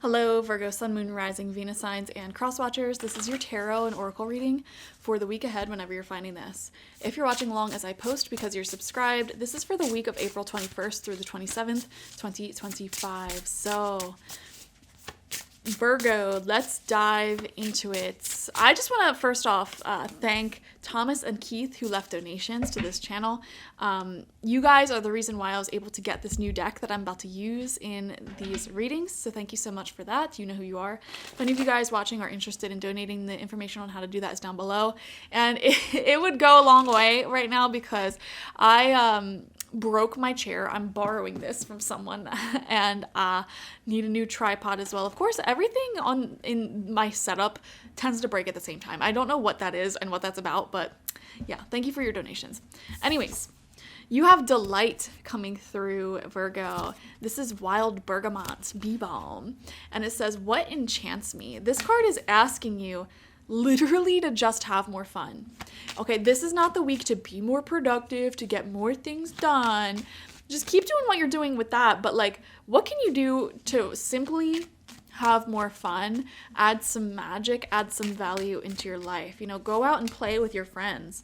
Hello, Virgo, Sun, Moon, Rising, Venus signs, and cross watchers. This is your tarot and oracle reading for the week ahead whenever you're finding this. If you're watching along as I post because you're subscribed, this is for the week of April 21st through the 27th, 2025. So, Virgo, let's dive into it. I just want to first off thank Thomas and Keith who left donations to this channel. You guys are the reason why I was able to get this new deck that I'm about to use in these readings, so thank you so much for that. You know who you are. If any of you guys watching are interested in donating, the information on how to do that is down below, and it would go a long way right now because I broke my chair. I'm borrowing this from someone and need a new tripod as well. Of course, everything in my setup tends to break at the same time. I don't know what that is and what that's about, but yeah, thank you for your donations. Anyways, you have delight coming through, Virgo. This is Wild Bergamot Bee Balm, and it says, "What enchants me?" This card is asking you literally to just have more fun. Okay, this is not the week to be more productive, to get more things done. Just keep doing what you're doing with that, but like, what can you do to simply have more fun, add some magic, add some value into your life? You know, go out and play with your friends.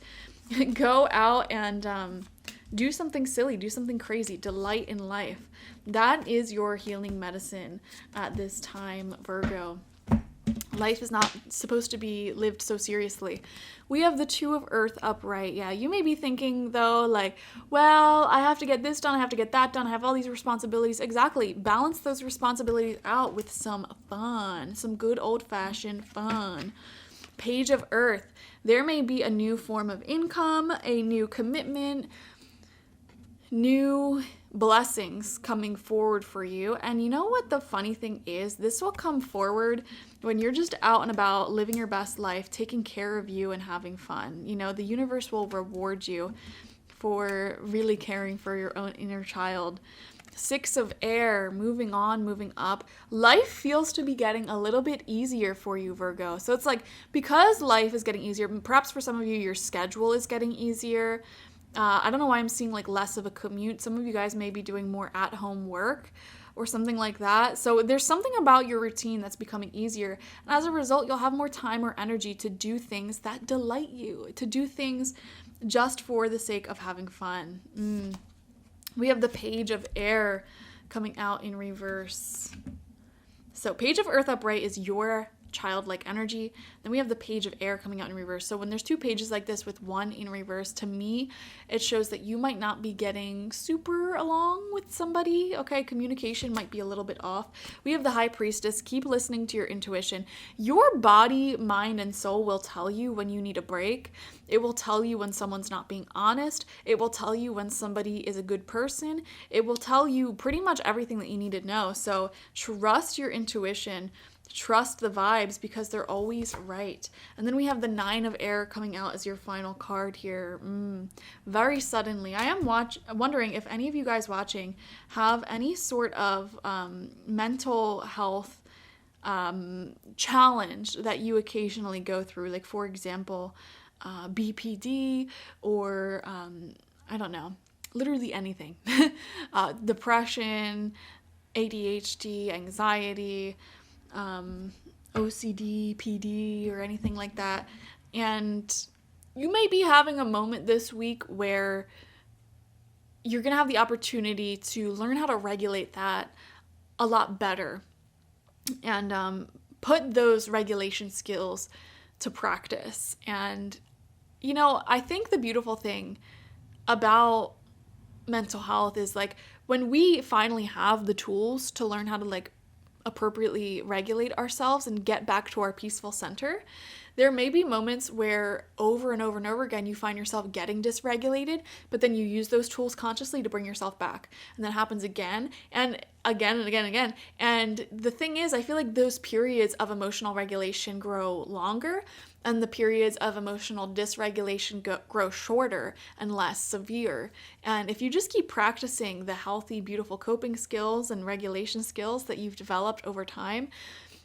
Go out and do something silly, do something crazy, delight in life. That is your healing medicine at this time, Virgo. Life is not supposed to be lived so seriously. We have the Two of Earth upright. Yeah, you may be thinking though, like, well, I have to get this done, I have to get that done, I have all these responsibilities. Exactly. Balance those responsibilities out with some fun, some good old-fashioned fun. Page of Earth. There may be a new form of income, a new commitment, new blessings coming forward for you. And you know what the funny thing is? This will come forward when you're just out and about living your best life, taking care of you and having fun. You know, the universe will reward you for really caring for your own inner child. Six of Air, moving on, moving up. Life feels to be getting a little bit easier for you, Virgo. So it's like, because life is getting easier, perhaps for some of you, your schedule is getting easier. I don't know why I'm seeing like less of a commute. Some of you guys may be doing more at-home work or something like that. So there's something about your routine that's becoming easier. And as a result, you'll have more time or energy to do things that delight you, to do things just for the sake of having fun. We have the Page of Air coming out in reverse. So Page of Earth upright is your childlike energy. Then we have the Page of Air coming out in reverse. So when there's two pages like this with one in reverse, to me, it shows that you might not be getting super along with somebody. Okay, communication might be a little bit off. We have the High Priestess. Keep listening to your intuition. Your body, mind, and soul will tell you when you need a break. It will tell you when someone's not being honest. It will tell you when somebody is a good person. It will tell you pretty much everything that you need to know. So trust your intuition. Trust the vibes because they're always right. And then we have the Nine of Air coming out as your final card here. Very suddenly. I am wondering if any of you guys watching have any sort of mental health challenge that you occasionally go through. Like, for example, BPD or, I don't know, literally anything. Depression, ADHD, anxiety, OCD, PD, or anything like that. And you may be having a moment this week where you're going to have the opportunity to learn how to regulate that a lot better and put those regulation skills to practice. And, you know, I think the beautiful thing about mental health is like when we finally have the tools to learn how to like appropriately regulate ourselves and get back to our peaceful center, there may be moments where over and over and over again you find yourself getting dysregulated, but then you use those tools consciously to bring yourself back. And that happens again and again and again and again. And the thing is, I feel like those periods of emotional regulation grow longer and the periods of emotional dysregulation grow shorter and less severe. And if you just keep practicing the healthy, beautiful coping skills and regulation skills that you've developed over time,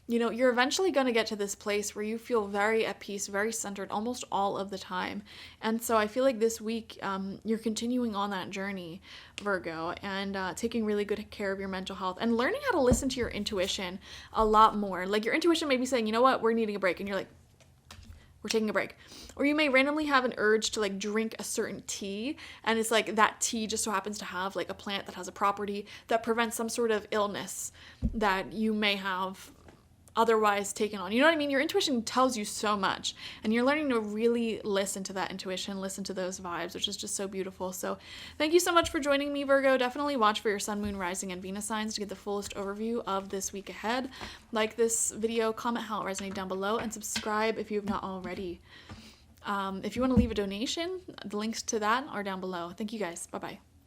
you know, you're eventually going to get to this place where you feel very at peace, very centered almost all of the time. And so I feel like this week you're continuing on that journey, Virgo, and taking really good care of your mental health and learning how to listen to your intuition a lot more. Like your intuition may be saying, you know what, we're needing a break. And you're like, we're taking a break. Or you may randomly have an urge to like drink a certain tea, and it's like that tea just so happens to have like a plant that has a property that prevents some sort of illness that you may have otherwise taken on. You know what I mean? Your intuition tells you so much, and you're learning to really listen to that intuition, listen to those vibes, which is just so beautiful. So thank you so much for joining me, Virgo. Definitely watch for your sun, moon, rising, and Venus signs to get the fullest overview of this week ahead. Like this video, comment how it resonated down below, and subscribe if you have not already. If you want to leave a donation, the links to that are down below. Thank you guys. Bye-bye.